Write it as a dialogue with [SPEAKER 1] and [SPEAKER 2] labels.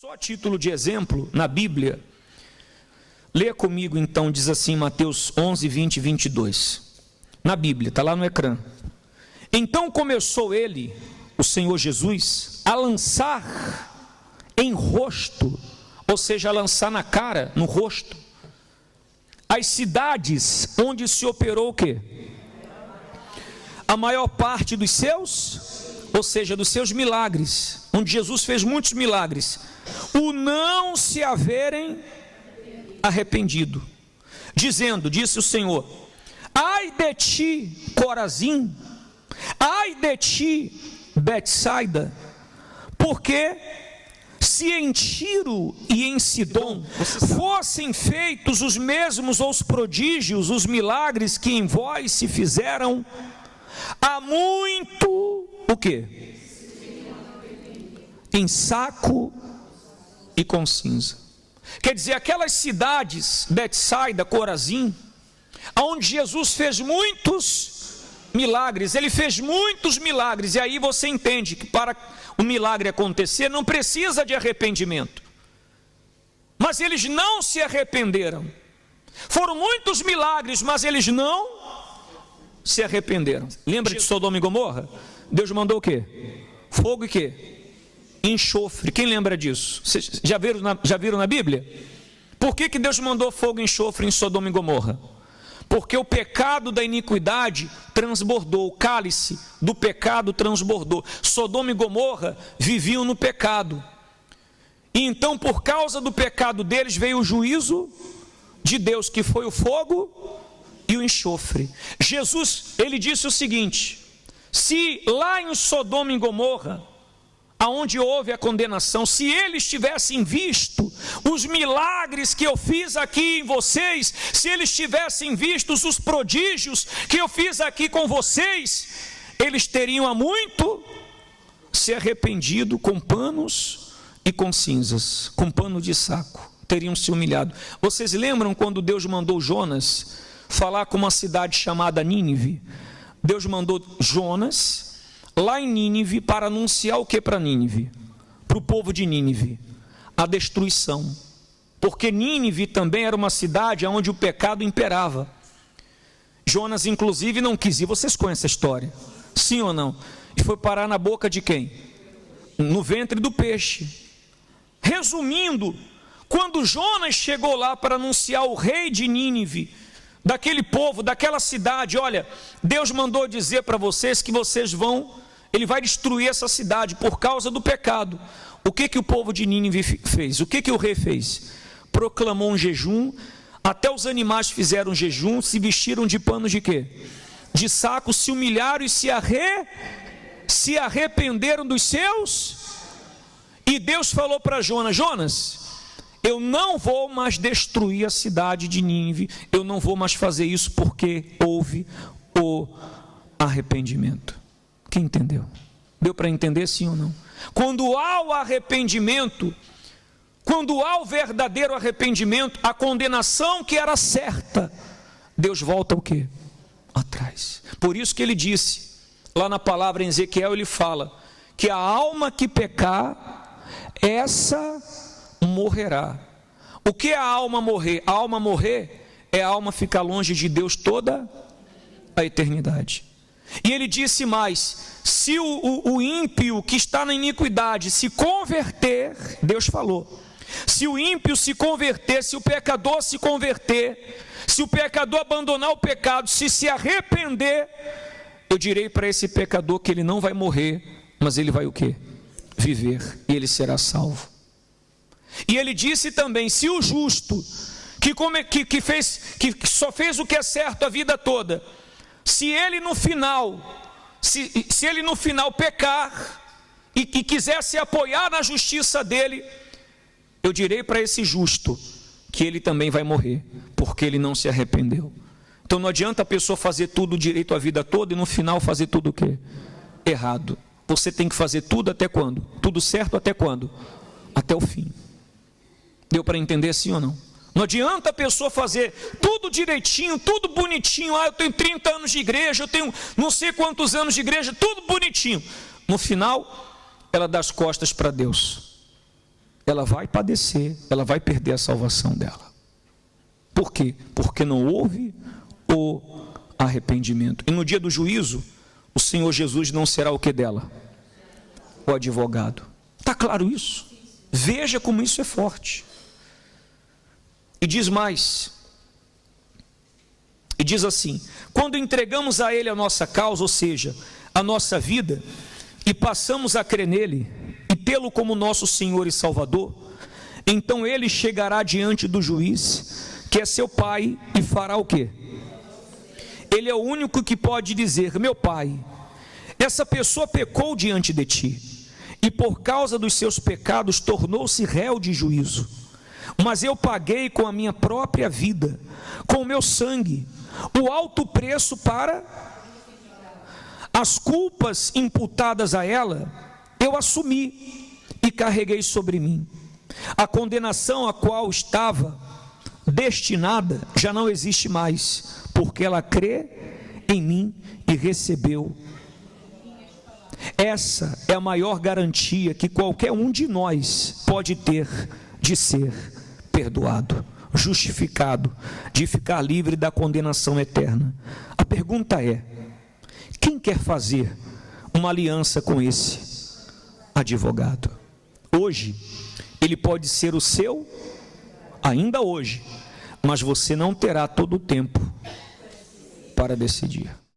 [SPEAKER 1] Só a título de exemplo, na Bíblia, leia comigo então, diz assim Mateus 11, 20 e 22. Na Bíblia, está lá no ecrã. Então começou ele, o Senhor Jesus, a lançar em rosto, ou seja, a lançar na cara, no rosto, as cidades onde se operou o quê? A maior parte dos seus, ou seja, dos seus milagres, onde Jesus fez muitos milagres, o não se haverem arrependido, dizendo, disse o Senhor: ai de ti, Corazim, ai de ti, Betsaida, porque se em Tiro e em Sidom fossem feitos os mesmos os prodígios, os milagres que em vós se fizeram, há muito, o quê? Em saco e com cinza. Quer dizer, aquelas cidades, Betsaida, Corazim, onde Jesus fez muitos milagres, ele fez muitos milagres, e aí você entende que para o milagre acontecer não precisa de arrependimento, mas eles não se arrependeram. Foram muitos milagres, mas eles não se arrependeram. Lembra de Sodoma e Gomorra? Deus mandou o quê? Fogo e quê? Enxofre. Quem lembra disso? Vocês já viram na Bíblia? Por que Deus mandou fogo e enxofre em Sodoma e Gomorra? Porque o pecado da iniquidade transbordou, o cálice do pecado transbordou. Sodoma e Gomorra viviam no pecado, e então por causa do pecado deles veio o juízo de Deus, que foi o fogo e o enxofre. Jesus, ele disse o seguinte: se lá em Sodoma e Gomorra, aonde houve a condenação, se eles tivessem visto os milagres que eu fiz aqui em vocês, se eles tivessem visto os prodígios que eu fiz aqui com vocês, eles teriam há muito se arrependido com panos e com cinzas, com pano de saco, teriam se humilhado. Vocês lembram quando Deus mandou Jonas falar com uma cidade chamada Nínive? Deus mandou Jonas lá em Nínive para anunciar o que para Nínive? Para o povo de Nínive? A destruição. Porque Nínive também era uma cidade onde o pecado imperava. Jonas inclusive não quis ir. Vocês conhecem a história? Sim ou não? E foi parar na boca de quem? No ventre do peixe. Resumindo, quando Jonas chegou lá para anunciar o rei de Nínive, daquele povo, daquela cidade: olha, Deus mandou dizer para vocês que vocês ele vai destruir essa cidade por causa do pecado. O que o povo de Nínive fez? O que o rei fez? Proclamou um jejum, até os animais fizeram jejum, se vestiram de panos de quê? De saco, se humilharam e se arrependeram dos seus. E Deus falou para Jonas: Jonas, eu não vou mais destruir a cidade de Nínive, eu não vou mais fazer isso, porque houve o arrependimento. Quem entendeu? Deu para entender, sim ou não? Quando há o arrependimento, quando há o verdadeiro arrependimento, a condenação que era certa, Deus volta o quê? Atrás. Por isso que ele disse, lá na palavra em Ezequiel, ele fala que a alma que pecar, essa morrerá. O que é a alma morrer? A alma morrer é a alma ficar longe de Deus toda a eternidade. E ele disse mais: se o ímpio que está na iniquidade se converter, Deus falou, se o ímpio se converter, se o pecador se converter, se o pecador abandonar o pecado, se arrepender, eu direi para esse pecador que ele não vai morrer, mas ele vai o quê? Viver, e ele será salvo. E ele disse também: se o justo que só fez o que é certo a vida toda, se ele no final pecar e quiser se apoiar na justiça dele, eu direi para esse justo que ele também vai morrer, porque ele não se arrependeu. Então não adianta a pessoa fazer tudo direito a vida toda e no final fazer tudo o quê? Errado. Você tem que fazer tudo até quando? Tudo certo até quando? Até o fim. Deu para entender, sim ou não? Não adianta a pessoa fazer tudo direitinho, tudo bonitinho. Eu tenho 30 anos de igreja, eu tenho não sei quantos anos de igreja, tudo bonitinho. No final, ela dá as costas para Deus. ela vai padecer, ela vai perder a salvação dela. Por quê? Porque não houve o arrependimento. E no dia do juízo, o Senhor Jesus não será o que dela? O advogado. Está claro isso? Veja como isso é forte. E diz mais. E diz assim: quando entregamos a Ele a nossa causa, ou seja, a nossa vida, e passamos a crer nele, e tê-lo como nosso Senhor e Salvador, então Ele chegará diante do juiz, que é seu Pai, e fará o quê? Ele é o único que pode dizer: meu Pai, essa pessoa pecou diante de ti, e por causa dos seus pecados tornou-se réu de juízo, mas eu paguei com a minha própria vida, com o meu sangue, o alto preço para as culpas imputadas a ela, eu assumi e carreguei sobre mim. A condenação a qual estava destinada já não existe mais, porque ela crê em mim e recebeu. Essa é a maior garantia que qualquer um de nós pode ter de ser perdoado, justificado, de ficar livre da condenação eterna. A pergunta é: quem quer fazer uma aliança com esse advogado? Hoje, ele pode ser o seu, ainda hoje, mas você não terá todo o tempo para decidir.